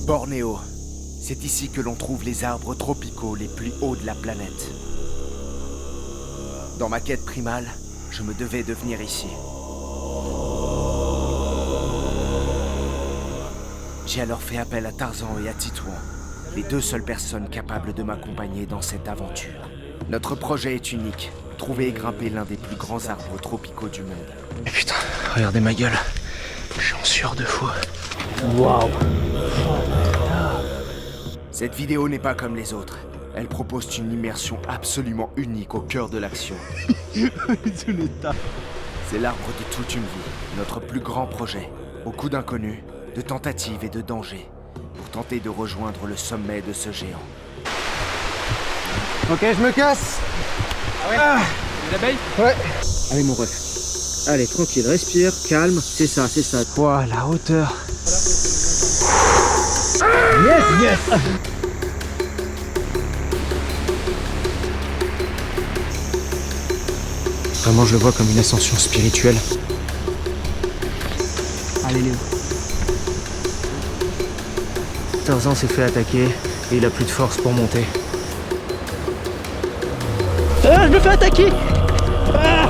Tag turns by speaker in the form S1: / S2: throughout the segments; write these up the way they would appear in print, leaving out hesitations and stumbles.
S1: Bornéo. C'est ici que l'on trouve les arbres tropicaux les plus hauts de la planète. Dans ma quête primale, je me devais de venir ici. J'ai alors fait appel à Tarzan et à Titouan, les deux seules personnes capables de m'accompagner dans cette aventure. Notre projet est unique, trouver et grimper l'un des plus grands arbres tropicaux du monde.
S2: Mais putain, regardez ma gueule. Je suis en sueur de fou.
S3: Waouh.
S1: Cette vidéo n'est pas comme les autres. Elle propose une immersion absolument unique au cœur de l'action. C'est l'arbre de toute une vie, notre plus grand projet. Beaucoup d'inconnus, de tentatives et de dangers, pour tenter de rejoindre le sommet de ce géant.
S3: Ok, je me casse.
S4: Ah ouais. Les abeilles.
S3: Ouais. Allez mon ref. Allez, tranquille, respire, calme. C'est ça, c'est ça.
S2: Ouah, la hauteur.
S3: Yes, yes.
S2: Vraiment, je le vois comme une ascension spirituelle.
S3: Allez, Léo.
S2: Tarzan s'est fait attaquer et il a plus de force pour monter.
S3: Ah, je me fais attaquer. Ah.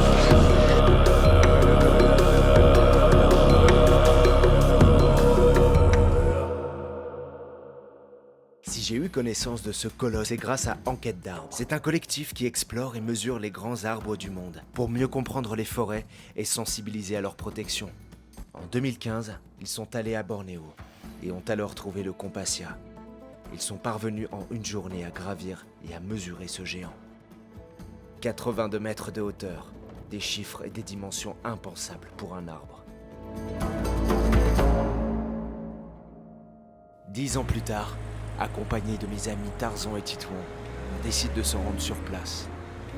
S1: Si j'ai eu connaissance de ce colosse, c'est grâce à Enquête d'arbres. C'est un collectif qui explore et mesure les grands arbres du monde, pour mieux comprendre les forêts et sensibiliser à leur protection. En 2015, ils sont allés à Bornéo et ont alors trouvé le Compassia. Ils sont parvenus en une journée à gravir et à mesurer ce géant. 82 mètres de hauteur, des chiffres et des dimensions impensables pour un arbre. 10 ans plus tard, accompagné de mes amis Tarzan et Titouan, on décide de se rendre sur place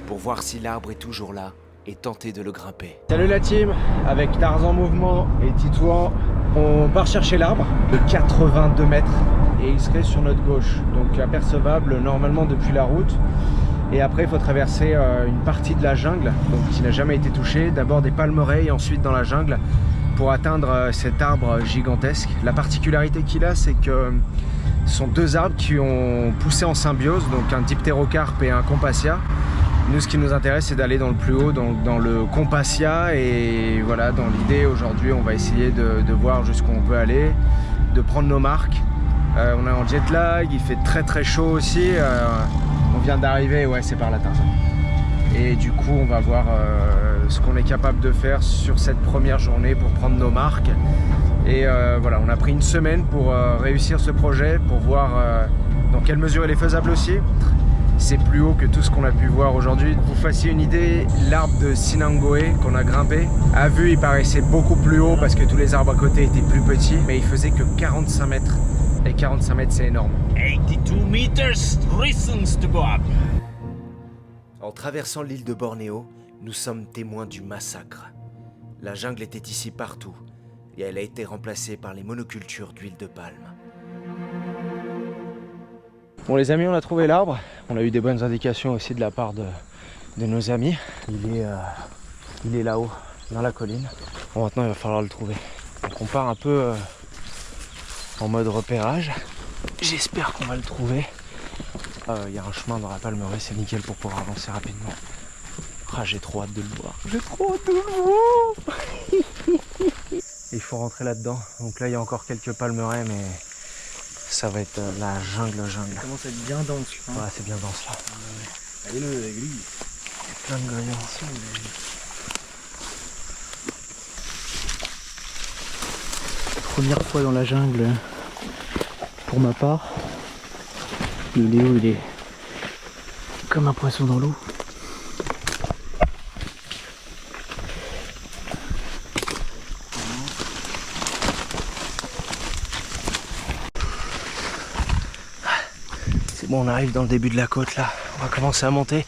S1: pour voir si l'arbre est toujours là et tenter de le grimper.
S4: Salut la team, avec Tarzan Mouvement et Titouan, on part chercher l'arbre de 82 mètres et il serait sur notre gauche, donc apercevable normalement depuis la route. Et après il faut traverser une partie de la jungle donc, qui n'a jamais été touchée, d'abord des palmeraies et ensuite dans la jungle pour atteindre cet arbre gigantesque. La particularité qu'il a, c'est que ce sont deux arbres qui ont poussé en symbiose, donc un diptérocarpe et un compassia. Nous, ce qui nous intéresse, c'est d'aller dans le plus haut, donc dans le compassia. Et voilà, dans l'idée, aujourd'hui, on va essayer de voir jusqu'où on peut aller, de prendre nos marques. On est en jet lag, il fait très très chaud aussi. On vient d'arriver, ouais, c'est par la Tarzan. Et du coup, on va voir ce qu'on est capable de faire sur cette première journée pour prendre nos marques. Et voilà, on a pris une semaine pour réussir ce projet, pour voir dans quelle mesure il est faisable aussi. C'est plus haut que tout ce qu'on a pu voir aujourd'hui. Pour vous fassiez une idée, l'arbre de Sinangoe qu'on a grimpé, à vue il paraissait beaucoup plus haut parce que tous les arbres à côté étaient plus petits, mais il faisait que 45 mètres. Et 45 mètres, c'est énorme.
S5: 82 meters, reasons to go up.
S1: En traversant l'île de Bornéo, nous sommes témoins du massacre. La jungle était ici partout et elle a été remplacée par les monocultures d'huile de palme.
S4: Bon les amis, on a trouvé l'arbre. On a eu des bonnes indications aussi de la part de nos amis. Il est là-haut, dans la colline. Bon, maintenant il va falloir le trouver. Donc on part un peu en mode repérage. J'espère qu'on va le trouver. Il y a un chemin dans la palmeraie, c'est nickel pour pouvoir avancer rapidement. Ah, j'ai trop hâte de le voir. J'ai trop hâte de le voir. Il faut rentrer là-dedans. Donc là il y a encore quelques palmeraies, mais ça va être la jungle.
S3: Ça commence à être bien dense. Hein.
S4: Ouais, c'est bien dense là.
S3: Allez, le gris.
S4: Plein de grillons.
S3: Première fois dans la jungle pour ma part. Le Léo, il est comme un poisson dans l'eau.
S4: C'est bon, on arrive dans le début de la côte là. On va commencer à monter.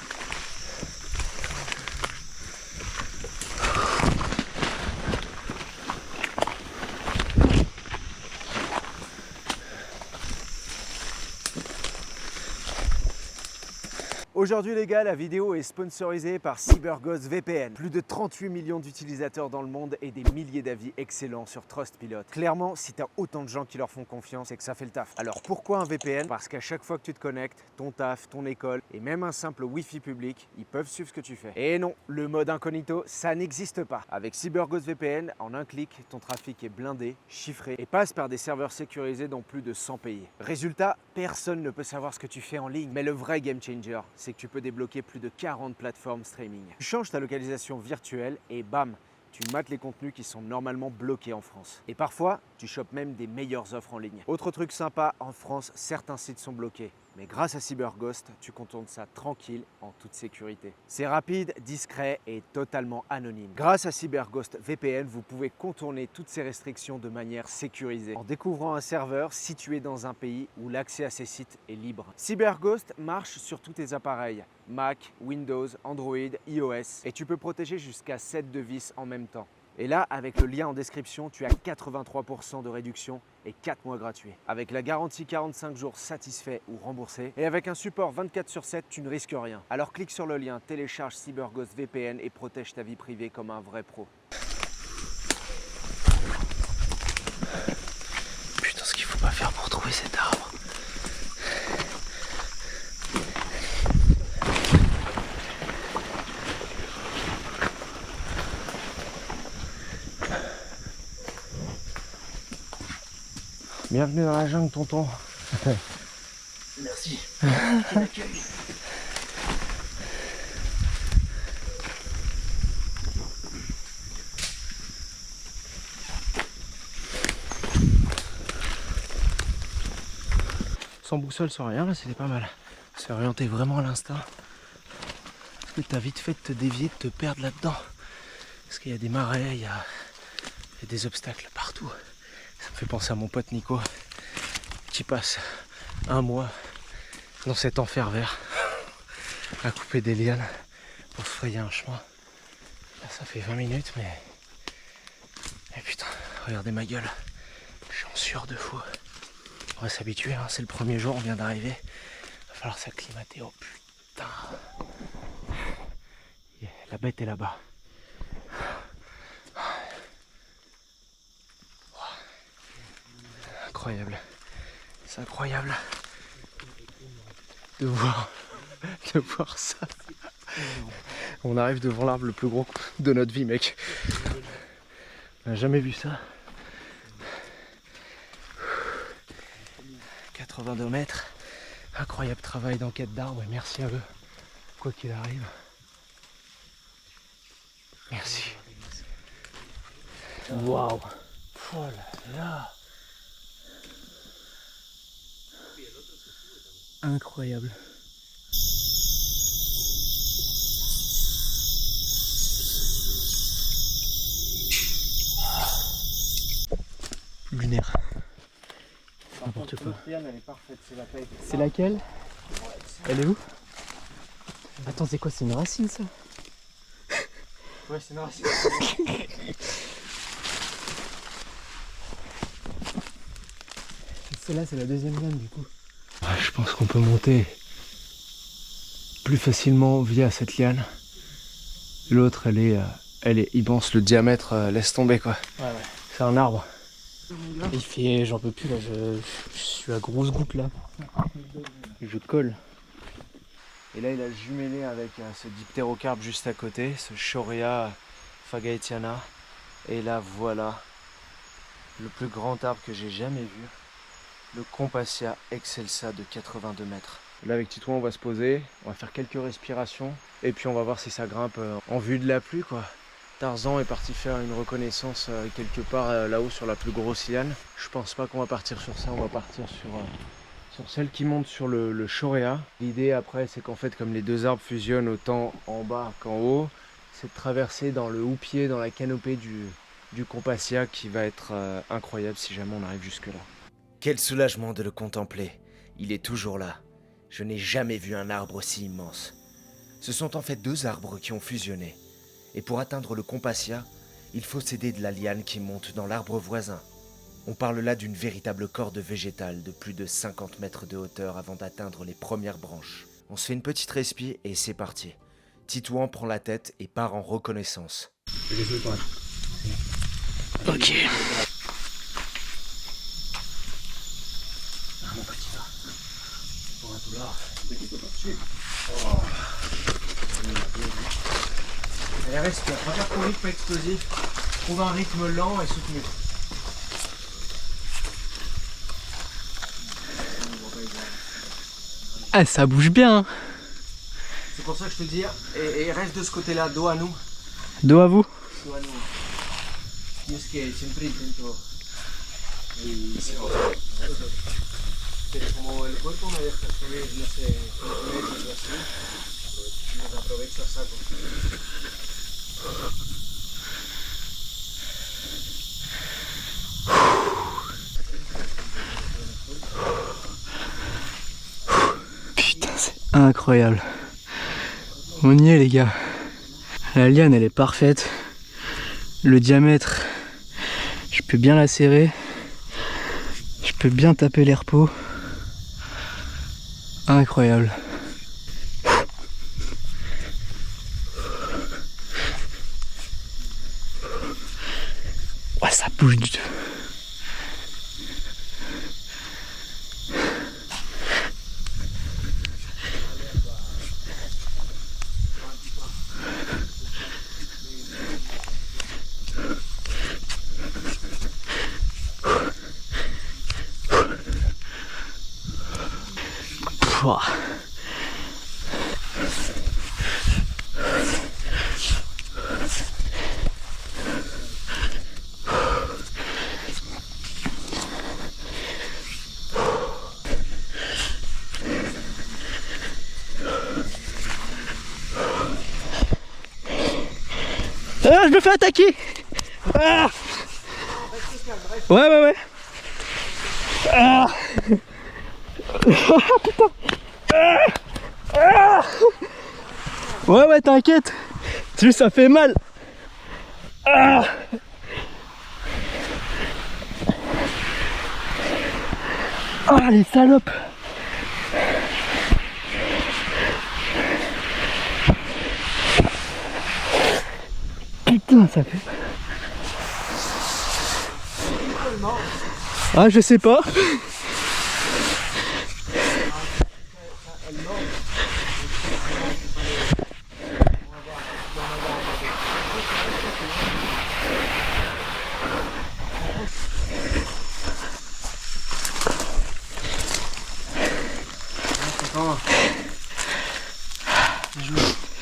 S1: Aujourd'hui les gars, la vidéo est sponsorisée par CyberGhost VPN. Plus de 38 millions d'utilisateurs dans le monde et des milliers d'avis excellents sur Trustpilot. Clairement, si tu as autant de gens qui leur font confiance, c'est que ça fait le taf. Alors pourquoi un VPN? Parce qu'à chaque fois que tu te connectes, ton taf, ton école et même un simple Wi-Fi public, ils peuvent suivre ce que tu fais. Et non, le mode incognito, ça n'existe pas. Avec CyberGhost VPN, en un clic, ton trafic est blindé, chiffré et passe par des serveurs sécurisés dans plus de 100 pays. Résultat, personne ne peut savoir ce que tu fais en ligne. Mais le vrai game changer, c'est que tu peux débloquer plus de 40 plateformes streaming. Tu changes ta localisation virtuelle et bam, tu mates les contenus qui sont normalement bloqués en France. Et parfois, tu chopes même des meilleures offres en ligne. Autre truc sympa, en France, certains sites sont bloqués. Mais grâce à CyberGhost, tu contournes ça tranquille, en toute sécurité. C'est rapide, discret et totalement anonyme. Grâce à CyberGhost VPN, vous pouvez contourner toutes ces restrictions de manière sécurisée en découvrant un serveur situé dans un pays où l'accès à ces sites est libre. CyberGhost marche sur tous tes appareils, Mac, Windows, Android, iOS, et tu peux protéger jusqu'à 7 devices en même temps. Et là, avec le lien en description, tu as 83% de réduction et 4 mois gratuits. Avec la garantie 45 jours satisfait ou remboursé. Et avec un support 24/7, tu ne risques rien. Alors clique sur le lien, télécharge CyberGhost VPN et protège ta vie privée comme un vrai pro.
S2: Putain, ce qu'il faut pas faire pour trouver cet arbre.
S4: Bienvenue dans la jungle, tonton.
S2: Merci.
S4: Sans boussole, sans rien, là c'était pas mal.
S2: C'est orienté vraiment à l'instinct. Parce que t'as vite fait de te dévier, de te perdre là-dedans. Parce qu'il y a des marais, il y a des obstacles partout. Ça me fait penser à mon pote Nico, qui passe un mois dans cet enfer vert à couper des lianes pour se frayer un chemin. Là ça fait 20 minutes mais... Et putain, regardez ma gueule. Je suis en sueur de fou. On va s'habituer, hein. C'est le premier jour, on vient d'arriver. Va falloir s'acclimater, oh putain. Yeah, la bête est là-bas. Incroyable. C'est incroyable de voir ça. On arrive devant l'arbre le plus gros de notre vie, mec. On n'a jamais vu ça. 82 mètres. Incroyable travail d'enquête d'arbre et merci à eux. Quoi qu'il arrive. Merci. Waouh. Oh là là. Incroyable. Lunaire. N'importe quoi.
S4: Elle est parfaite, c'est la paille.
S3: C'est laquelle? Elle est où? Attends, c'est quoi? C'est une racine ça?
S4: Ouais, c'est une racine.
S3: Celle-là, c'est la deuxième liane du coup.
S2: Je pense qu'on peut monter plus facilement via cette liane. L'autre, elle est immense. Le diamètre laisse tomber quoi.
S3: Ouais.
S2: C'est un arbre.
S3: Il fait, j'en peux plus là, je suis à grosses gouttes là. Je colle.
S4: Et là, il a jumelé avec ce diptérocarpe juste à côté, ce Shorea fagaetiana. Et là, voilà le plus grand arbre que j'ai jamais vu. Le Compassia excelsa de 82 mètres. Là avec Titouan on va se poser, on va faire quelques respirations et puis on va voir si ça grimpe en vue de la pluie quoi. Tarzan est parti faire une reconnaissance quelque part là-haut sur la plus grosse liane. Je pense pas qu'on va partir sur ça, on va partir sur celle qui monte sur le Shorea. L'idée après c'est qu'en fait comme les deux arbres fusionnent autant en bas qu'en haut, c'est de traverser dans le houppier, dans la canopée du Compassia qui va être incroyable si jamais on arrive jusque là.
S1: Quel soulagement de le contempler. Il est toujours là. Je n'ai jamais vu un arbre aussi immense. Ce sont en fait deux arbres qui ont fusionné. Et pour atteindre le Compassia, il faut s'aider de la liane qui monte dans l'arbre voisin. On parle là d'une véritable corde végétale de plus de 50 mètres de hauteur avant d'atteindre les premières branches. On se fait une petite respi et c'est parti. Titouan prend la tête et part en reconnaissance.
S3: Ok.
S4: Allez, respire, pas faire trop vite, pas explosif. Trouve un rythme lent et soutenu.
S3: Ah, ça bouge bien. Hein.
S4: C'est pour ça que je te dis, et reste de ce côté-là, dos à nous.
S3: Dos à vous.
S4: Dos à nous. Tienes que siempre intento. Pero como el cuerpo me deja subir, no sé, 5 metros o así, me aprovecho a saco.
S3: Putain, c'est incroyable. On y est, les gars. La liane, elle est parfaite. Le diamètre, je peux bien la serrer. Je peux bien taper les repos. Incroyable. Ouais, ça bouge du tout. Pouah. Ah, je me fais attaquer. Ah. Ouais. Ah. Putain. Ah. Ouais, t'inquiète. Juste ça fait mal. Ah. Ah, les salopes. Putain, ça fait... Ah, je sais pas.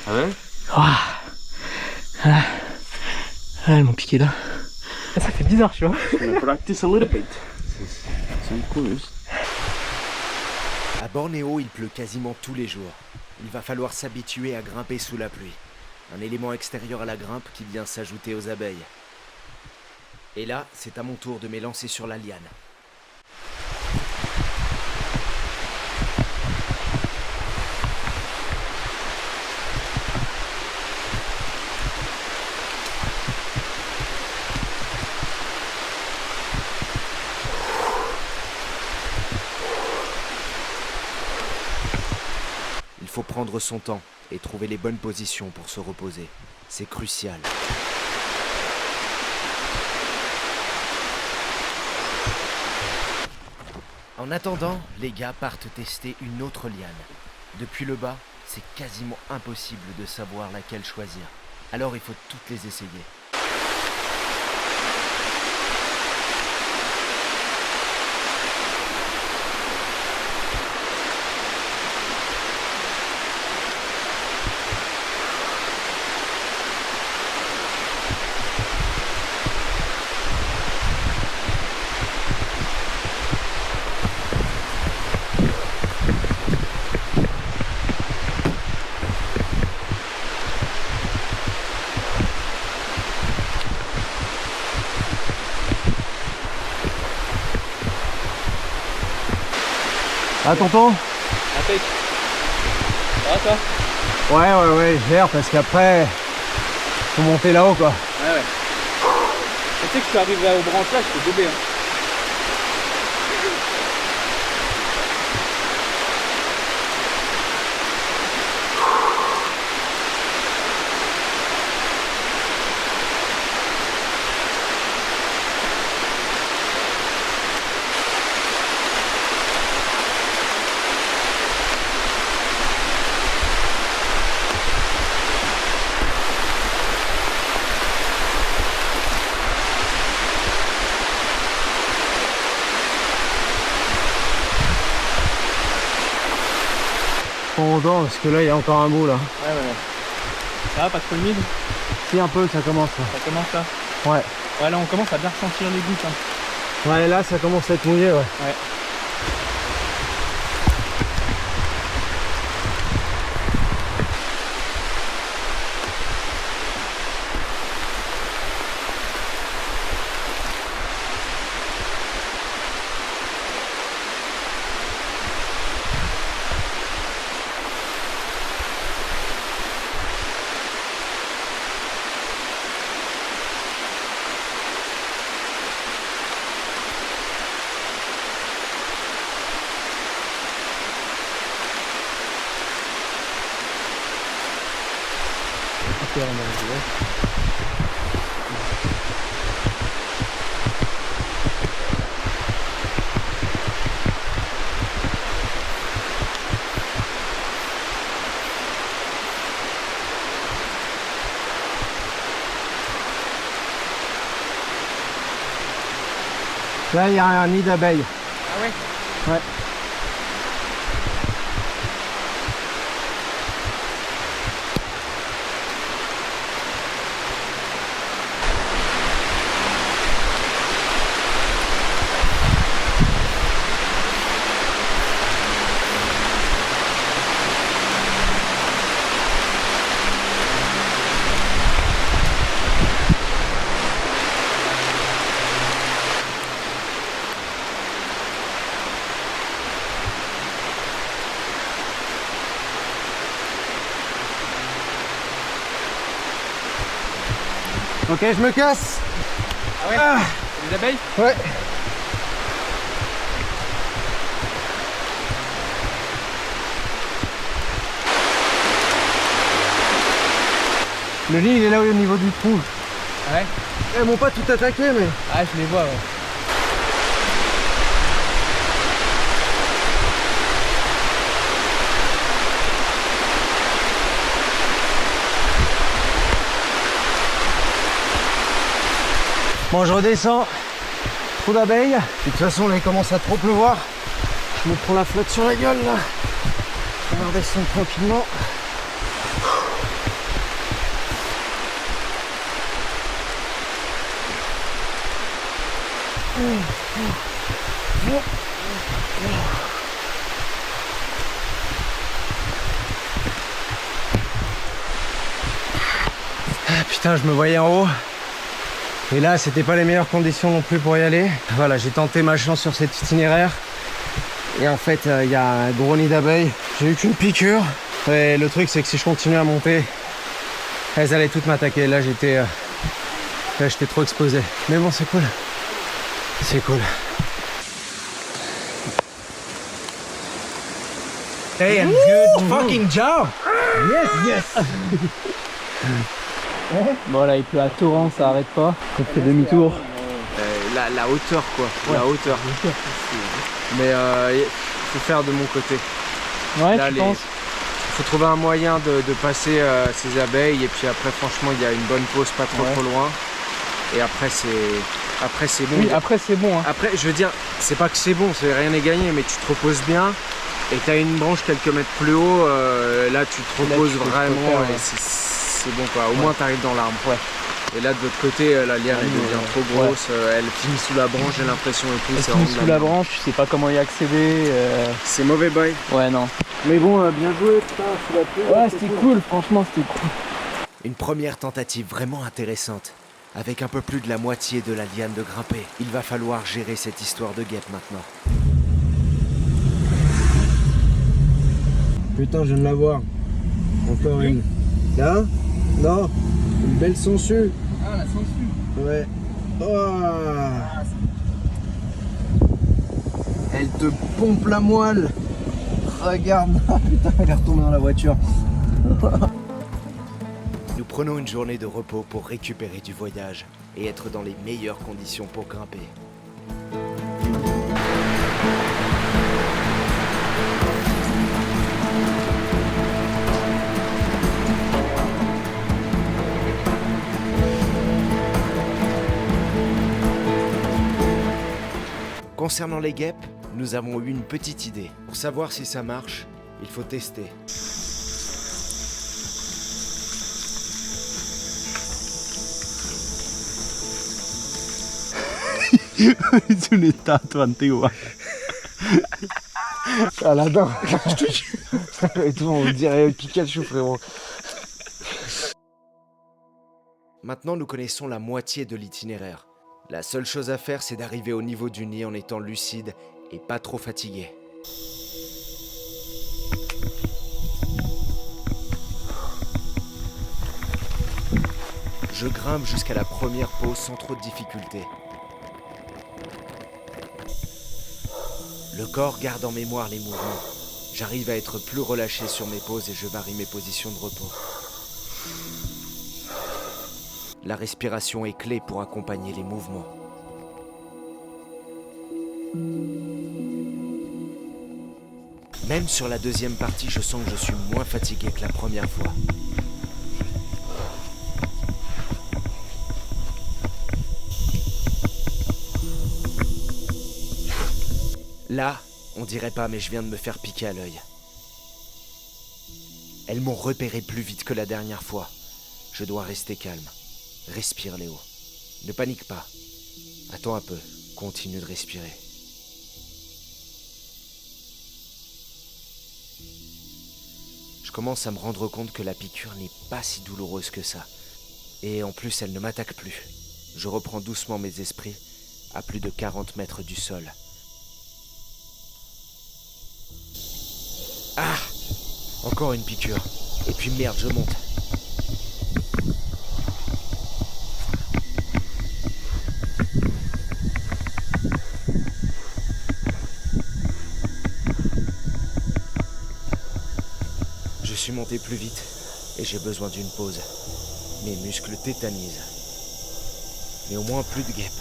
S2: Ah ouais?
S3: Ah, elles m'ont piqué là. Ça fait bizarre, tu vois.
S2: Practice a little bit. C'est cool.
S1: À Bornéo, il pleut quasiment tous les jours. Il va falloir s'habituer à grimper sous la pluie. Un élément extérieur à la grimpe qui vient s'ajouter aux abeilles. Et là, c'est à mon tour de m'élancer sur la liane. Il faut prendre son temps et trouver les bonnes positions pour se reposer. C'est crucial. En attendant, les gars partent tester une autre liane. Depuis le bas, c'est quasiment impossible de savoir laquelle choisir. Alors il faut toutes les essayer.
S4: Ah, tonton?
S2: Impec. Ça va toi?
S4: Ouais, je gère parce qu'après, faut monter là-haut quoi.
S2: Ouais. Tu sais que je suis arrivé aux branches là, je suis bébé. Hein.
S4: prend autant parce que là il y a encore un bout là.
S3: Ouais, ouais. Ça va, pas trop humide?
S4: Si un peu, ça commence là.
S3: Ça commence là?
S4: Ouais.
S3: Ouais, là on commence à bien ressentir les gouttes. Hein.
S4: Ouais, là ça commence à être mouillé, ouais.
S3: Ouais.
S4: Là il y a un nid d'abeilles.
S3: Ah ouais?
S4: Ouais. Ok, je me casse.
S3: Ah ouais?
S4: Ah.
S3: Les abeilles?
S4: Ouais. Le lit il est là au niveau du trou.
S3: Ouais.
S4: Elles m'ont pas tout attaqué mais...
S3: Ah, je les vois, ouais.
S4: Bon, je redescends. Trop d'abeilles. De toute façon, là, il commence à trop pleuvoir. Je me prends la flotte sur la gueule, là. On va redescendre tranquillement. Ah, putain, je me voyais en haut. Et là, c'était pas les meilleures conditions non plus pour y aller. Voilà, j'ai tenté ma chance sur cet itinéraire. Et en fait, il y a un gros nid d'abeilles. J'ai eu qu'une piqûre. Et le truc, c'est que si je continue à monter, elles allaient toutes m'attaquer. Là, j'étais trop exposé. Mais bon, c'est cool. C'est cool. Hey, and good fucking job! Yes, yes!
S3: Bon, là il pleut à torrent, ça arrête pas. On fait demi-tour.
S4: La hauteur, quoi. Ouais. La hauteur. Mais faut faire de mon côté.
S3: Ouais,
S4: Là,
S3: tu penses?
S4: faut trouver un moyen de passer ces abeilles et puis après franchement il y a une bonne pause pas trop loin et après c'est bon.
S3: Oui, après c'est bon. Hein.
S4: Après je veux dire c'est pas que c'est bon, rien n'est gagné mais tu te reposes bien et t'as une branche quelques mètres plus haut, là tu te reposes vraiment et c'est bon quoi, au moins t'arrives dans l'arbre. Ouais. Et là de l'autre côté la liane elle devient trop grosse, elle finit sous la branche j'ai l'impression et tout.
S3: Elle finit sous la branche, tu sais pas comment y accéder.
S4: C'est mauvais bail.
S3: Ouais non.
S4: Mais bon bien joué putain, sous la pluie.
S3: Ouais c'était cool, franchement c'était cool.
S1: Une première tentative vraiment intéressante. Avec un peu plus de la moitié de la liane de grimper, il va falloir gérer cette histoire de guêpe maintenant.
S4: Putain, je viens de la voir. Encore une. Là? Non? Une belle sangsue.
S3: Ah, la sangsue.
S4: Ouais. Oh. Elle te pompe la moelle. Regarde. Ah, putain, elle est retombée dans la voiture.
S1: Nous prenons une journée de repos pour récupérer du voyage et être dans les meilleures conditions pour grimper. Concernant les guêpes, nous avons eu une petite idée. Pour savoir si ça marche, Il faut tester.
S2: Es una estatua antigua.
S4: Ah la dent. Et tout, on dirait Pikachu, frérot.
S1: Maintenant, nous connaissons la moitié de l'itinéraire. La seule chose à faire, c'est d'arriver au niveau du nid en étant lucide et pas trop fatigué. Je grimpe jusqu'à la première pause sans trop de difficulté. Le corps garde en mémoire les mouvements. J'arrive à être plus relâché sur mes pauses et je varie mes positions de repos. La respiration est clé pour accompagner les mouvements. Même sur la deuxième partie, je sens que je suis moins fatigué que la première fois. Là, on dirait pas, mais je viens de me faire piquer à l'œil. Elles m'ont repéré plus vite que la dernière fois. Je dois rester calme. Respire, Léo. Ne panique pas. Attends un peu. Continue de respirer. Je commence à me rendre compte que la piqûre n'est pas si douloureuse que ça. Et en plus, elle ne m'attaque plus. Je reprends doucement mes esprits à plus de 40 mètres du sol. Ah! Encore une piqûre. Et puis merde, je monte. Je suis monté plus vite et j'ai besoin d'une pause. Mes muscles tétanisent. Mais au moins plus de guêpes.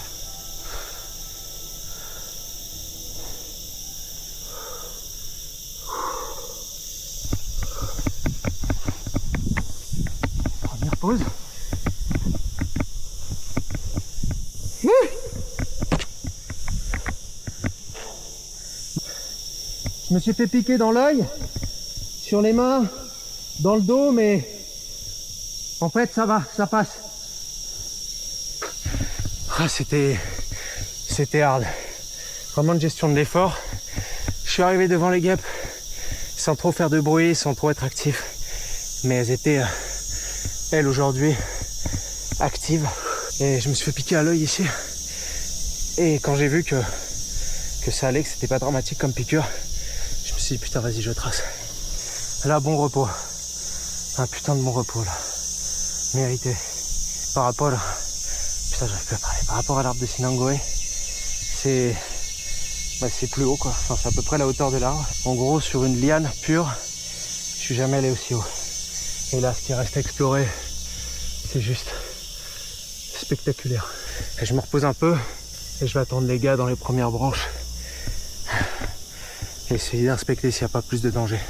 S4: Première pause. Je me suis fait piquer dans l'œil, sur les mains, dans le dos, mais en fait ça va, ça passe.
S2: Ah, c'était hard. Vraiment une gestion de l'effort. Je suis arrivé devant les guêpes sans trop faire de bruit, sans trop être actif. Mais elles étaient, elles aujourd'hui, actives. Et je me suis fait piquer à l'œil ici. Et quand j'ai vu que ça allait, que c'était pas dramatique comme piqûre, je me suis dit putain vas-y je trace. Là bon repos. Un putain de bon repos là. Mérité. Par rapport à... Putain j'arrive plus à parler. Par rapport à l'arbre de Sinangoe, c'est plus haut quoi. Enfin c'est à peu près la hauteur de l'arbre. En gros sur une liane pure, je suis jamais allé aussi haut. Et là ce qui reste à explorer, c'est juste spectaculaire. Et je me repose un peu et je vais attendre les gars dans les premières branches. Et essayer d'inspecter s'il n'y a pas plus de danger.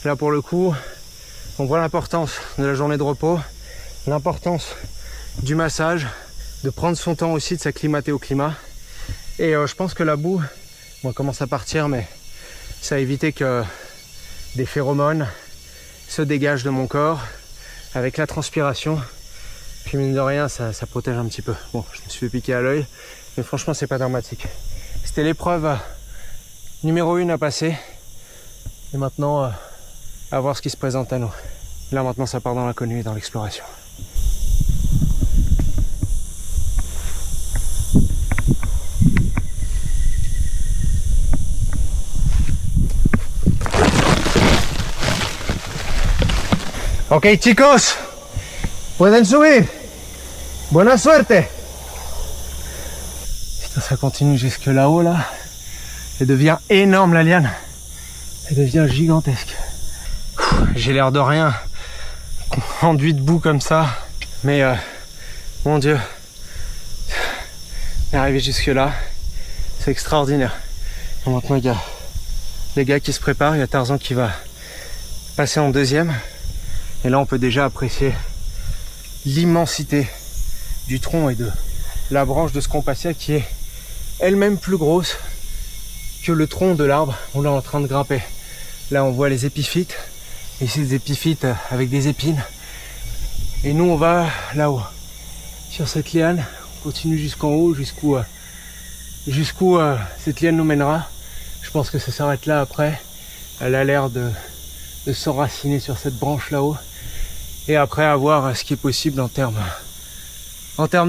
S2: Là pour le coup, on voit l'importance de la journée de repos, l'importance du massage, de prendre son temps aussi, de s'acclimater au climat. Et je pense que la boue, bon, commence à partir, mais ça a évité que des phéromones se dégagent de mon corps avec la transpiration. Puis mine de rien, ça protège un petit peu. Bon, je me suis fait piquer à l'œil, mais franchement c'est pas dramatique. C'était l'épreuve numéro 1 à passer. Et maintenant, à voir ce qui se présente à nous. Là maintenant ça part dans l'inconnu et dans l'exploration. Ok chicos, pueden subir. Buena suerte. Putain ça continue jusque là-haut là. Elle devient énorme la liane. Elle devient gigantesque. J'ai l'air de rien, enduit de boue comme ça, mais mon Dieu, on est arrivé jusque là, c'est extraordinaire. Et maintenant il y a les gars qui se préparent, il y a Tarzan qui va passer en deuxième, et là on peut déjà apprécier l'immensité du tronc et de la branche de Scompassia qui est elle-même plus grosse que le tronc de l'arbre où on est en train de grimper. Là on voit les épiphytes. Ici des épiphytes avec des épines. Et nous on va là-haut. Sur cette liane. On continue jusqu'en haut, jusqu'où cette liane nous mènera. Je pense que ça s'arrête là après. Elle a l'air de s'enraciner sur cette branche là-haut. Et après à voir ce qui est possible en termes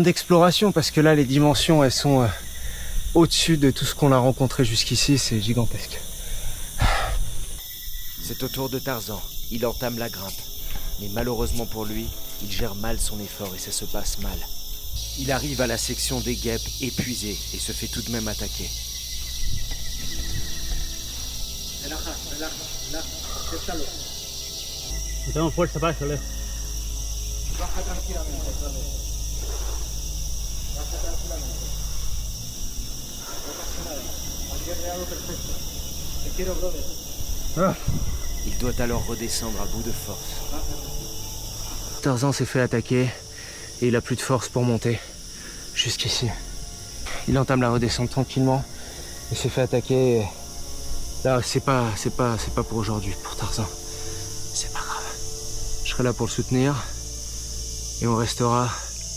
S2: d'exploration. Parce que là les dimensions elles sont au-dessus de tout ce qu'on a rencontré jusqu'ici. C'est gigantesque.
S1: C'est au tour de Tarzan. Il entame la grimpe. Mais malheureusement pour lui, il gère mal son effort et ça se passe mal. Il arrive à la section des guêpes épuisé et se fait tout de même attaquer.
S5: No tengo fuerza para eso, Leo.
S1: Il doit alors redescendre à bout de force.
S2: Tarzan s'est fait attaquer et il a plus de force pour monter jusqu'ici. Il entame la redescente tranquillement. Il s'est fait attaquer. Et là, c'est pas pour aujourd'hui pour Tarzan. C'est pas grave. Je serai là pour le soutenir et on restera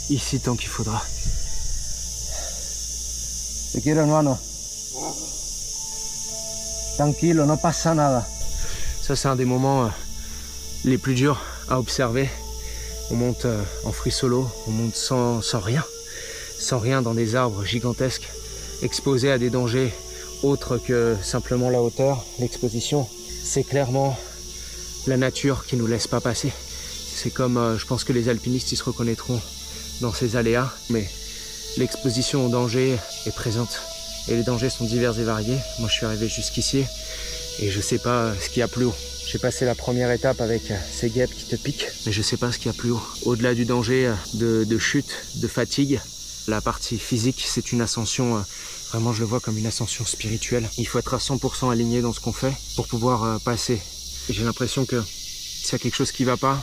S2: ici tant qu'il faudra. Te quiero, hermano. Tranquilo, no pasa nada. Ça, c'est un des moments les plus durs à observer. On monte en free solo, on monte sans rien dans des arbres gigantesques, exposés à des dangers autres que simplement la hauteur, l'exposition. C'est clairement la nature qui nous laisse pas passer. C'est comme, je pense que les alpinistes ils se reconnaîtront dans ces aléas, mais l'exposition au danger est présente. Et les dangers sont divers et variés. Moi je suis arrivé jusqu'ici et je sais pas ce qu'il y a plus haut. J'ai passé la première étape avec ces guêpes qui te piquent, mais je sais pas ce qu'il y a plus haut. Au-delà du danger de chute, de fatigue, la partie physique, c'est une ascension, vraiment je le vois comme une ascension spirituelle. Il faut être à 100% aligné dans ce qu'on fait pour pouvoir passer. Et j'ai l'impression que s'il y a quelque chose qui va pas,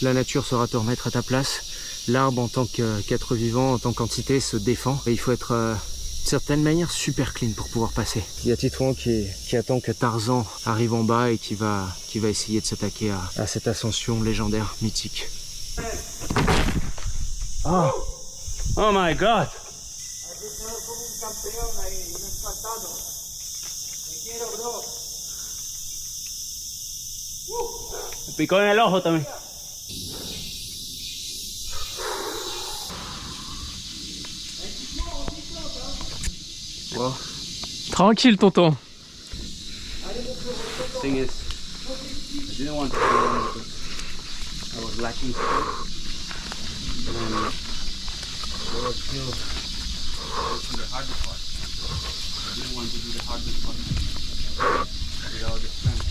S2: la nature saura te remettre à ta place. L'arbre en tant qu'être vivant, en tant qu'entité, se défend. Et il faut être d'une certaine manière super clean pour pouvoir passer. Il y a Titouan qui attend que Tarzan arrive en bas et qui va essayer de s'attaquer à cette ascension légendaire, mythique.
S5: Oh, oh my God. Me picó en el ojo también.
S3: Wow. Tranquille, tonton.
S5: Thing is, I didn't want to go on because I was lacking space. And there was still the hardest part. I didn't want to do the hardest part without the strength.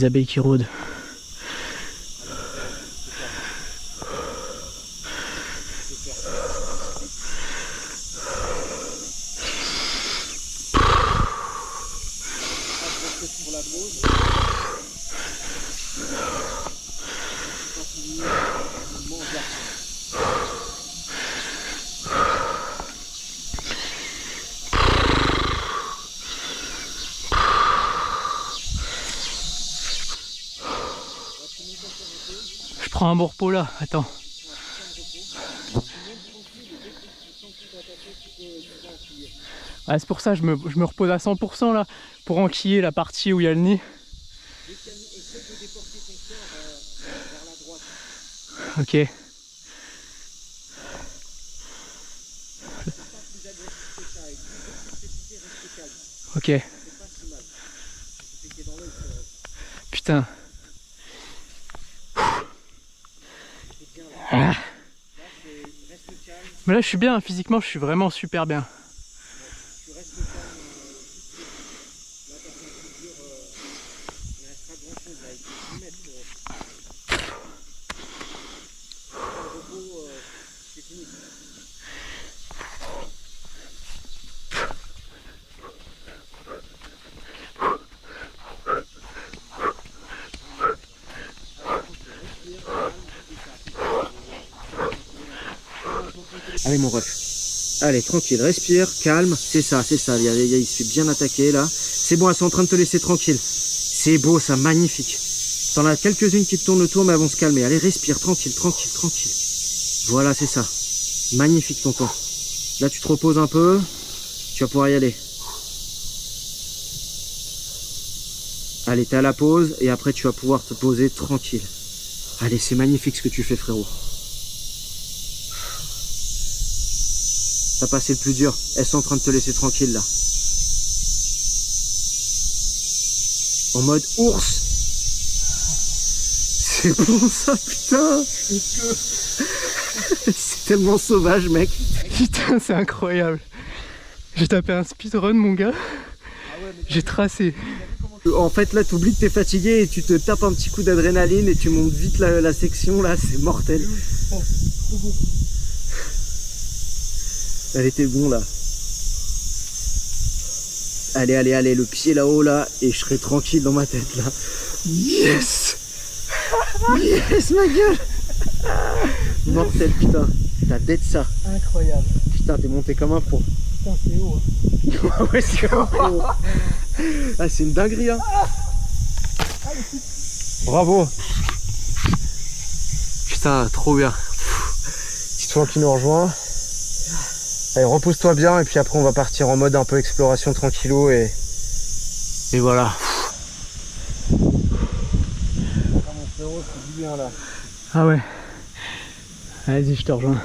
S3: des abeilles qui rôdent. Je prends un bon repos là, attends. Ouais, c'est pour ça que je me repose à 100% là, pour enquiller la partie où il y a le nid. Ok. Ok. Putain. Ah. Mais là je suis bien, physiquement je suis vraiment super bien.
S4: Allez mon ref. Allez, tranquille, respire, calme. C'est ça, c'est ça. Il se fait bien attaquer là. C'est bon, elles sont en train de te laisser tranquille. C'est beau, ça, magnifique. T'en as quelques-unes qui te tournent autour, mais elles vont se calmer. Allez, respire, tranquille, tranquille, tranquille. Voilà, c'est ça. Magnifique, tonton. Là, tu te reposes un peu. Tu vas pouvoir y aller. Allez, t'es à la pause et après, tu vas pouvoir te poser tranquille. Allez, c'est magnifique ce que tu fais, frérot. T'as passé le plus dur. Elles sont en train de te laisser tranquille, là. En mode ours. C'est bon, ça, putain. C'est tellement sauvage, mec.
S3: Putain, c'est incroyable. J'ai tapé un speedrun, mon gars. J'ai tracé.
S4: En fait, là, t'oublies que t'es fatigué et tu te tapes un petit coup d'adrénaline et tu montes vite la section, là. C'est mortel. Elle était bon, là. Allez, allez, allez, le pied là-haut, là, et je serai tranquille dans ma tête, là. Yes. Yes, ma gueule. Mortel, putain. T'as d'être ça.
S3: Incroyable.
S4: Putain, t'es monté comme un pro.
S3: Putain, c'est haut. Hein.
S4: Ouais, c'est haut. Ah, c'est une dinguerie, hein. Bravo. Putain, trop bien. Titouan qui nous rejoint. Allez, repose-toi bien et puis après on va partir en mode un peu exploration tranquillou et voilà. Ah, mon frérot, c'est du bien là.
S3: Ah ouais. Vas-y, je te rejoins.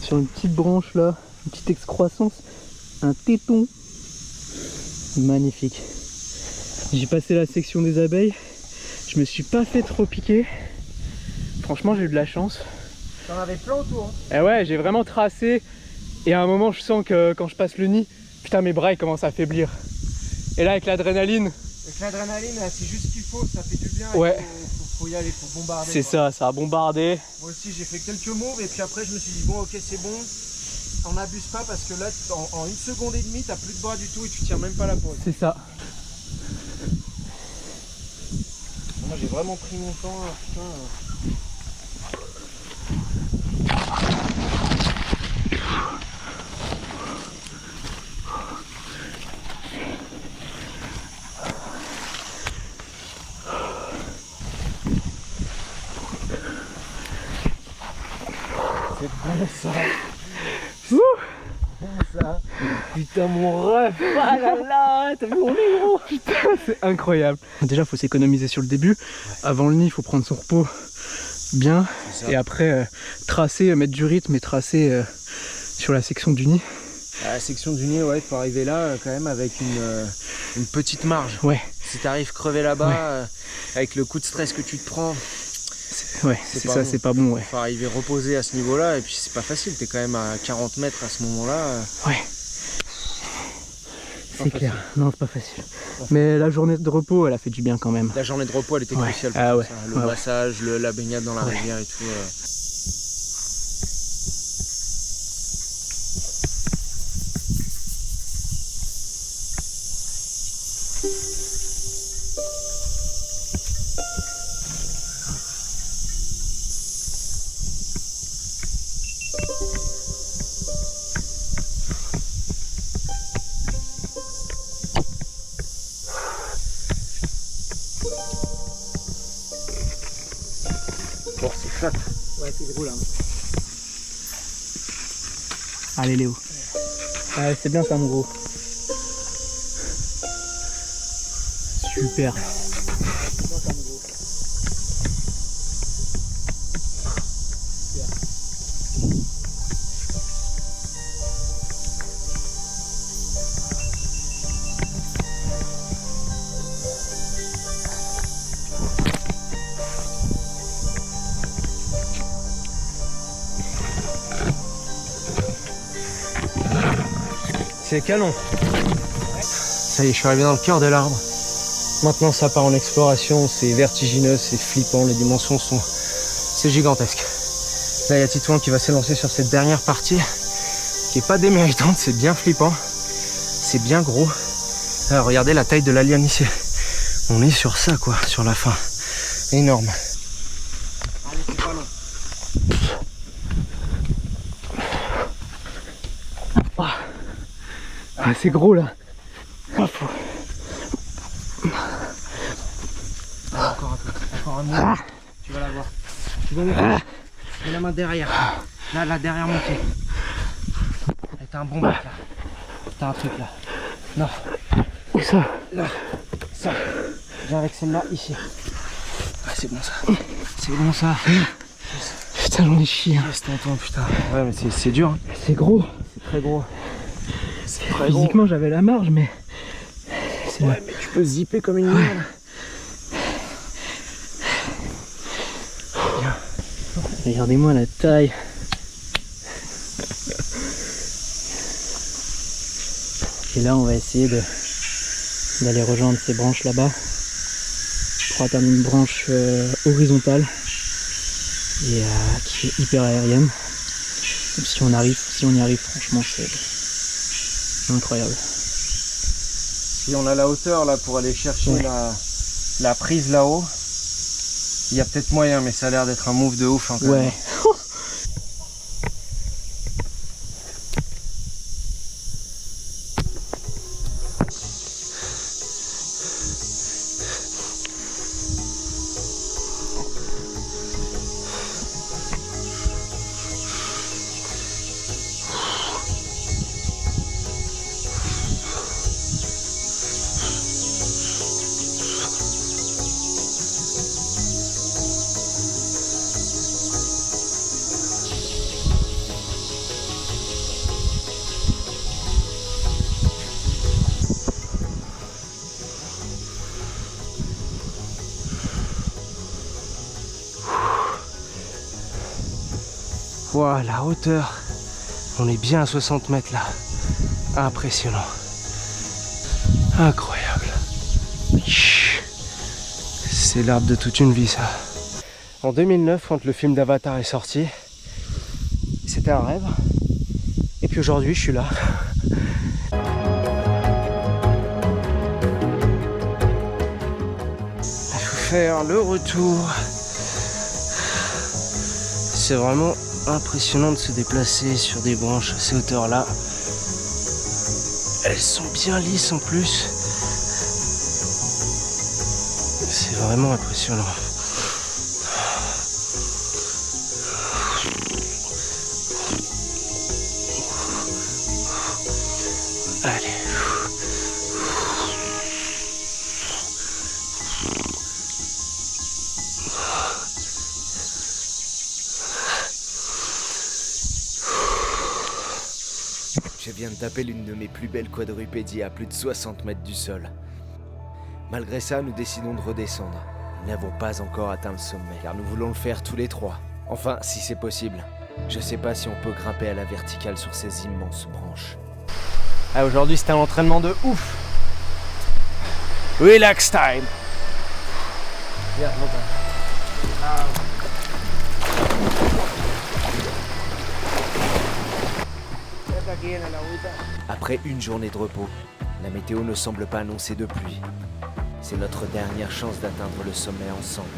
S3: Sur une petite branche là, une petite excroissance, un téton. Magnifique. J'ai passé la section des abeilles. Je me suis pas fait trop piquer. Franchement, j'ai eu de la chance.
S4: T'en avais plein autour. Hein.
S3: Et ouais, j'ai vraiment tracé. Et à un moment, je sens que quand je passe le nid, putain, mes bras ils commencent à faiblir. Et là, avec l'adrénaline.
S4: Avec l'adrénaline, c'est juste ce qu'il faut, ça fait du bien.
S3: Ouais.
S4: Faut y aller, faut bombarder.
S3: C'est ça, ça a bombardé.
S4: Moi aussi, j'ai fait quelques moves et puis après, je me suis dit, bon, ok, c'est bon. On n'abuse pas parce que là, en 1 seconde et demie, t'as plus de bras du tout et tu tiens même pas la pause.
S3: C'est ça.
S4: Moi, j'ai vraiment pris mon temps, là, putain. C'est bon ça.
S3: Ouh.
S4: Bon ça. Putain mon ref.
S3: Ah là là, t'as vu mon nez gros. Putain, c'est incroyable. Déjà, faut s'économiser sur le début. Ouais. Avant le nid, il faut prendre son repos bien. Et après, tracer, mettre du rythme et tracer sur la section du nid.
S4: À la section du nid, ouais, il faut arriver là quand même avec une petite marge.
S3: Ouais.
S4: Si t'arrives crevé là-bas,
S3: ouais.
S4: Avec le coup de stress que tu te prends,
S3: ouais, c'est ça, bon. C'est pas bon. Ouais.
S4: Faut arriver reposé à ce niveau-là et puis c'est pas facile, t'es quand même à 40 mètres à ce moment-là.
S3: Ouais. C'est clair, non c'est pas facile. Mais la journée de repos elle a fait du bien quand même.
S4: La journée de repos elle était
S3: Ouais.
S4: cruciale pour
S3: Ah
S4: tout
S3: ouais.
S4: ça. Le
S3: Ouais, ouais.
S4: massage, la baignade dans la rivière et tout. Bon, c'est fat.
S3: Ouais c'est gros là. Allez Léo. Ouais c'est bien ça mon gros. Super.
S4: C'est canon. Ça y est, je suis arrivé dans le cœur de l'arbre. Maintenant, ça part en exploration. C'est vertigineux, c'est flippant. Les dimensions sont... C'est gigantesque. Là, il y a Titouan qui va s'élancer sur cette dernière partie qui est pas déméritante. C'est bien flippant. C'est bien gros. Alors, regardez la taille de la liane ici. On est sur ça, quoi, sur la fin. Énorme. Allez, c'est pas long.
S3: Ah c'est gros là. Ah, faut...
S4: Encore un peu. Encore un mot. Tu vas la voir. Tu vas monter. Mets la main derrière. Là, derrière mon pied. Et t'as un bon bac là. T'as un truc là. Non.
S3: Où ça?
S4: Là. Ça. Viens avec celle-là ici. Ah, c'est bon ça. C'est bon ça.
S3: Putain j'en ai chié.
S4: Laisse tonton, putain. Ouais, mais c'est dur. Hein.
S3: C'est gros.
S4: C'est très gros. C'est très gros.
S3: Physiquement j'avais la marge mais...
S4: Ouais, mais tu peux zipper comme une merde.
S3: Regardez-moi la taille. Et là on va essayer d'aller rejoindre ces branches là-bas pour atteindre une branche horizontale et qui est hyper aérienne. Donc, si on y arrive franchement c'est incroyable.
S4: Si on a la hauteur là pour aller chercher
S3: Ouais.
S4: la prise là-haut, il y a peut-être moyen, mais ça a l'air d'être un move de ouf. Hein, quand même.
S3: Ouais.
S4: Wow, la hauteur, on est bien à 60 mètres là. Impressionnant. Incroyable. C'est l'arbre de toute une vie ça. En 2009, quand le film d'Avatar est sorti, c'était un rêve. Et puis aujourd'hui, je suis là. Il faut faire le retour. C'est vraiment impressionnant de se déplacer sur des branches à ces hauteurs là. Elles sont bien lisses en plus. C'est vraiment impressionnant. Allez.
S1: Je viens de taper l'une de mes plus belles quadrupédies à plus de 60 mètres du sol. Malgré ça, nous décidons de redescendre. Nous n'avons pas encore atteint le sommet, car nous voulons le faire tous les trois. Enfin, si c'est possible. Je sais pas si on peut grimper à la verticale sur ces immenses branches.
S2: Ah, aujourd'hui c'était un entraînement de ouf. Relax time.
S1: Après une journée de repos, la météo ne semble pas annoncer de pluie. C'est notre dernière chance d'atteindre le sommet ensemble.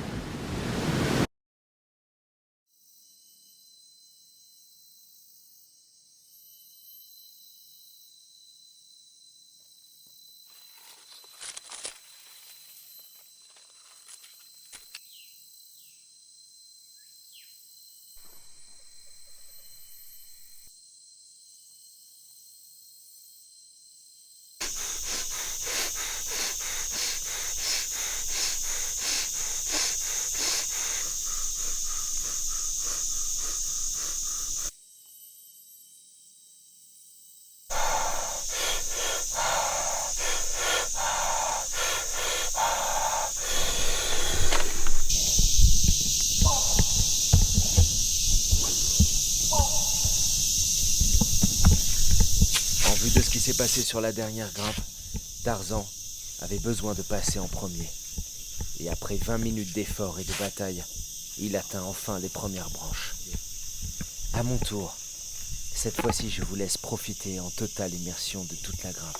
S1: En vue de ce qui s'est passé sur la dernière grimpe, Tarzan avait besoin de passer en premier. Et après 20 minutes d'effort et de bataille, il atteint enfin les premières branches. À mon tour, cette fois-ci je vous laisse profiter en totale immersion de toute la grimpe.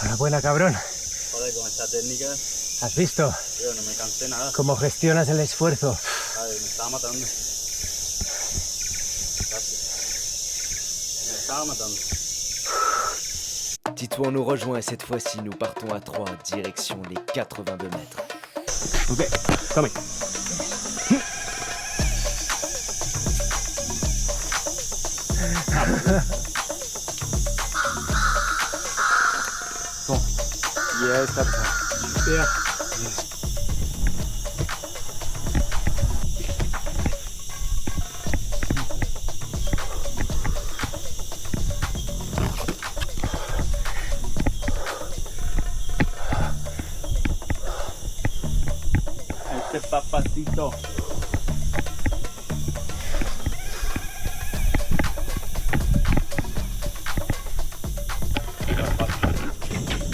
S4: Enhorabuena, cabrón.
S5: Joder, con esta técnica,
S4: ¿Has visto
S5: tío, no me cansé nada.
S4: cómo gestionas el esfuerzo?
S5: Joder, me estaba matando. Gracias. Me estaba matando.
S1: Titouan nous rejoint et cette fois-ci, nous partons à 3, direction les 82 mètres.
S4: Ok, come. Bon, yes, ça prend. Super.
S5: Este papacito.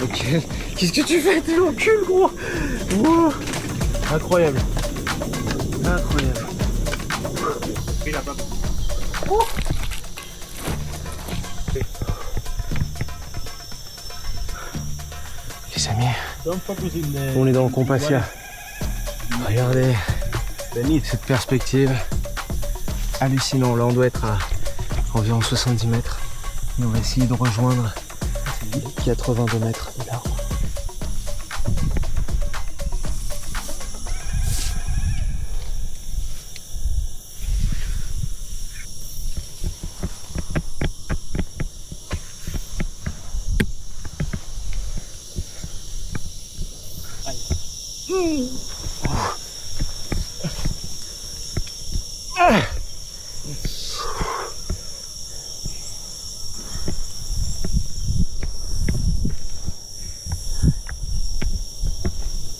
S4: Ok, qu'est-ce que tu fais? T'es l'encul, gros. Wow. Incroyable. Incroyable.
S5: Mira, papá.
S4: Les amis,
S5: Don't focus in the...
S4: on est dans le Compassia. Regardez cette perspective. Hallucinant. Là, on doit être à environ 70 mètres. Et on va essayer de rejoindre les 82 mètres de l'arbre.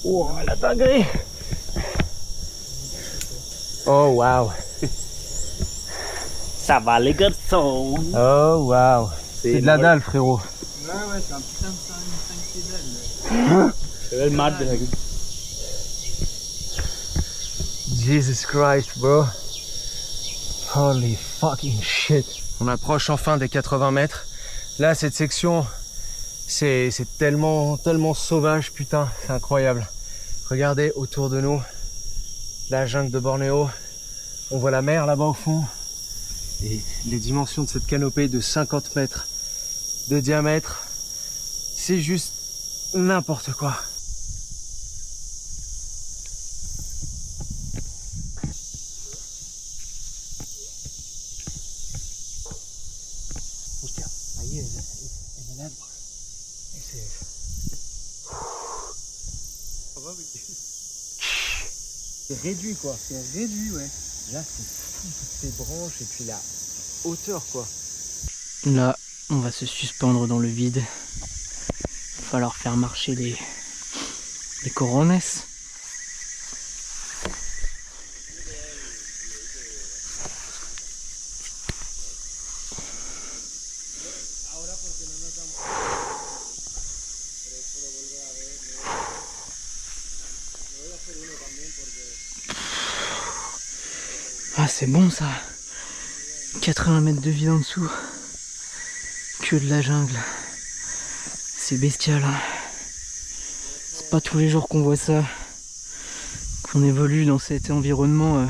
S4: Oh, la dinguerie! Oh, wow!
S5: Ça va les garçons.
S4: Oh, wow! C'est de la dalle, frérot!
S5: Ouais, c'est un putain de 5 C'est le mat de la gueule.
S4: Jesus Christ, bro! Holy fucking shit! On approche enfin des 80 mètres. Là, cette section, c'est tellement sauvage, putain, c'est incroyable. Regardez autour de nous, la jungle de Bornéo. On voit la mer là-bas au fond. Et les dimensions de cette canopée de 50 mètres de diamètre, c'est juste n'importe quoi. Hostia, ahí en el árbol. Ese es. C'est réduit quoi.
S3: C'est réduit, ouais.
S4: Là c'est fou, toutes ces branches et puis la hauteur quoi.
S3: Là, on va se suspendre dans le vide. Il va falloir faire marcher les coronets. Ah, c'est bon ça. 80 mètres de vide en dessous. Que de la jungle. C'est bestial. Hein. C'est pas tous les jours qu'on voit ça. Qu'on évolue dans cet environnement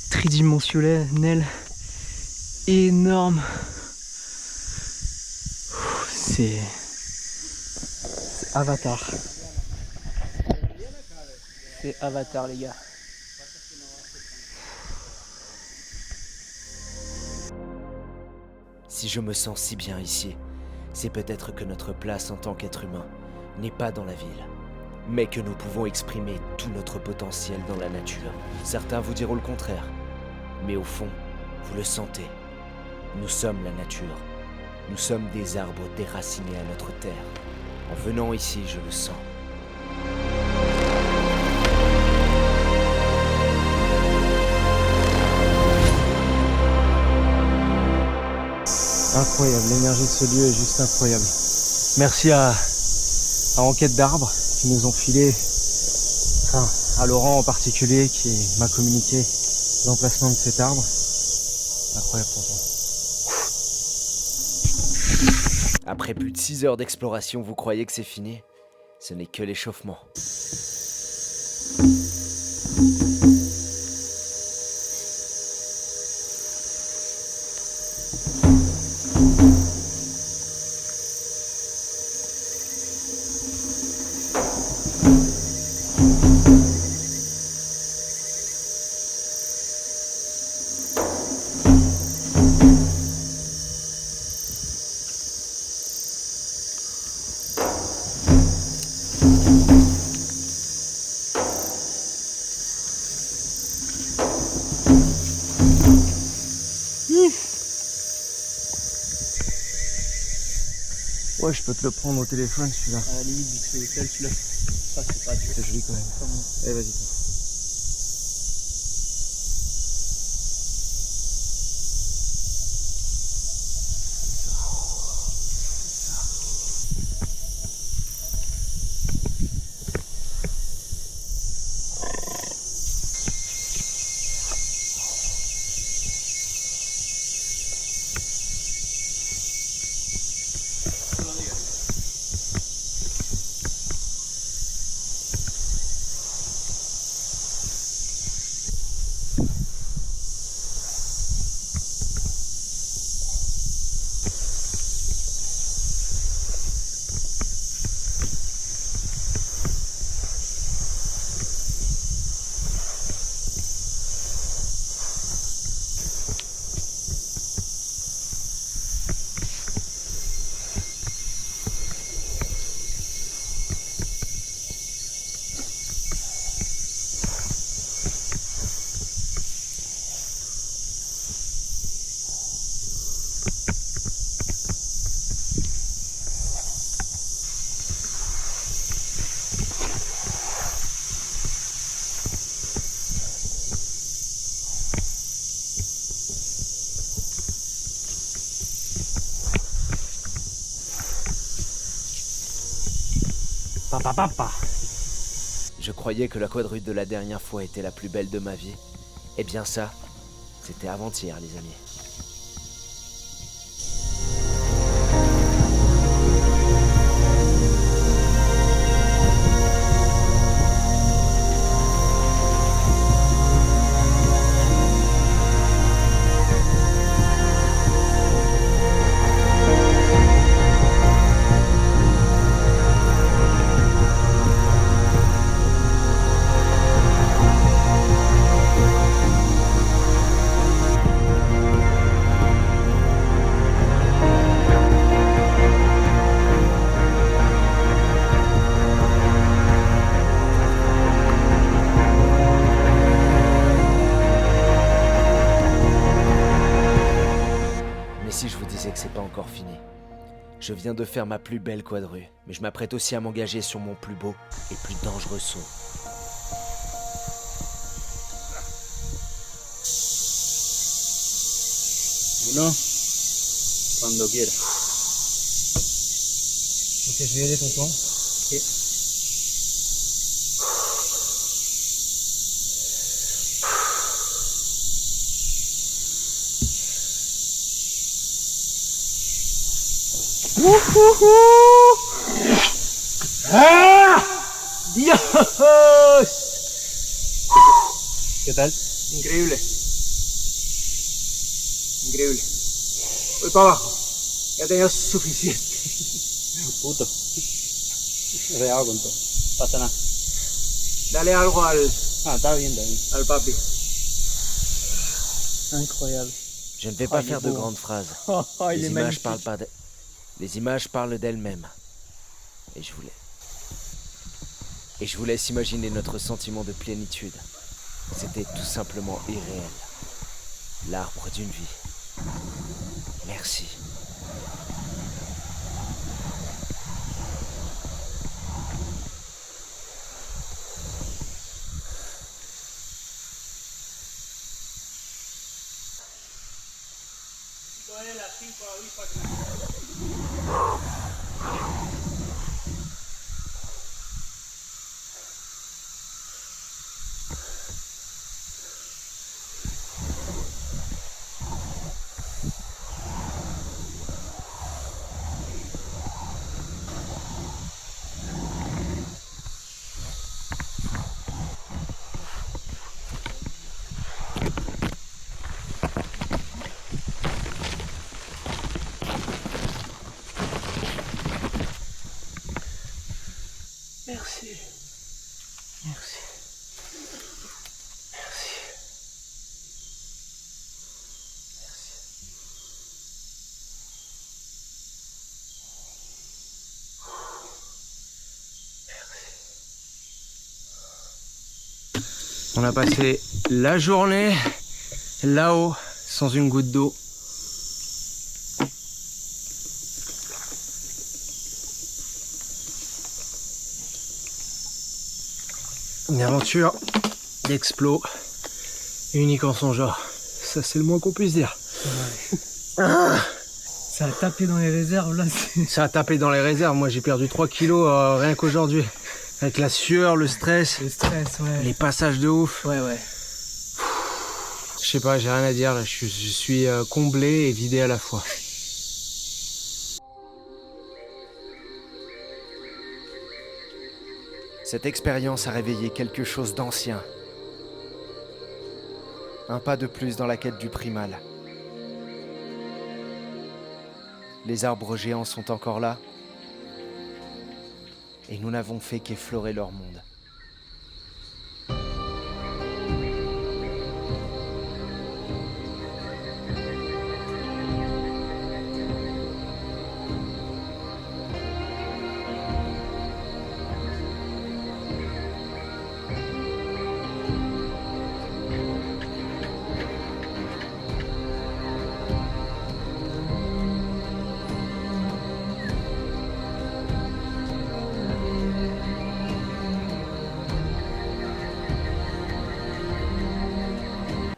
S3: tridimensionnel énorme. c'est Avatar. C'est Avatar, les gars.
S1: Si je me sens si bien ici, c'est peut-être que notre place en tant qu'être humain n'est pas dans la ville, mais que nous pouvons exprimer tout notre potentiel dans la nature. Certains vous diront le contraire, mais au fond, vous le sentez. Nous sommes la nature. Nous sommes des arbres déracinés à notre terre. En venant ici, je le sens.
S4: Incroyable, l'énergie de ce lieu est juste incroyable. Merci à Enquête d'Arbres qui nous ont filé, enfin à Laurent en particulier qui m'a communiqué l'emplacement de cet arbre. Incroyable, tonton.
S1: Après plus de 6 heures d'exploration, vous croyez que c'est fini? Ce n'est que l'échauffement.
S4: Ouais, je peux te le prendre au téléphone celui-là.
S3: À la limite, vu que c'est hôtel, tu l'as. Ça, c'est pas dur.
S4: C'est joli quand même. Eh, vas-y.
S1: Je croyais que la quadrute de la dernière fois était la plus belle de ma vie. Eh bien ça, c'était avant-hier, les amis. C'est pas encore fini. Je viens de faire ma plus belle quadrue, mais je m'apprête aussi à m'engager sur mon plus beau et plus dangereux saut.
S5: Uno, cuando quiera.
S4: Ok, je vais y aller, tonton.
S5: Ok.
S3: ¡Ah! ¡Dios! ¿Qué tal?
S5: Increíble. Increíble. Voy para abajo. Ya he tenido suficiente. Puto. Real con todo. Pasa nada.
S2: Dale algo
S5: Está bien, Dani.
S2: al papi.
S3: Incroyable.
S1: Je ne vais pas
S3: il est
S1: faire de
S3: beau.
S1: grandes phrases.
S3: Oh, il
S1: Les
S3: est
S1: images
S3: magnifique.
S1: parlent les images parlent d'elles-mêmes. Et je vous laisse imaginer notre sentiment de plénitude. C'était tout simplement irréel. L'arbre d'une vie. Merci.
S2: Merci. Merci. Merci. On a passé la journée là-haut sans une goutte d'eau. Une aventure d'explo unique en son genre. Ça, c'est le moins qu'on puisse dire.
S3: Ça a tapé dans les réserves là.
S2: Ça a tapé dans les réserves. Moi, j'ai perdu 3 kilos rien qu'aujourd'hui. Avec la sueur, le stress,
S3: Le stress, ouais.
S2: les passages de ouf.
S3: Ouais, ouais.
S2: Je sais pas, j'ai rien à dire. Là. Je suis comblé et vidé à la fois.
S1: Cette expérience a réveillé quelque chose d'ancien. Un pas de plus dans la quête du primal. Les arbres géants sont encore là. Et nous n'avons fait qu'effleurer leur monde.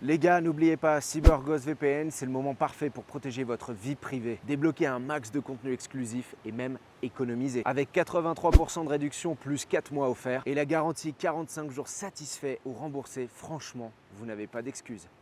S1: Les gars, n'oubliez pas, CyberGhost VPN, c'est le moment parfait pour protéger votre vie privée, débloquer un max de contenu exclusif et même économiser. Avec 83% de réduction plus 4 mois offerts et la garantie 45 jours satisfaits ou remboursés, franchement, vous n'avez pas d'excuses.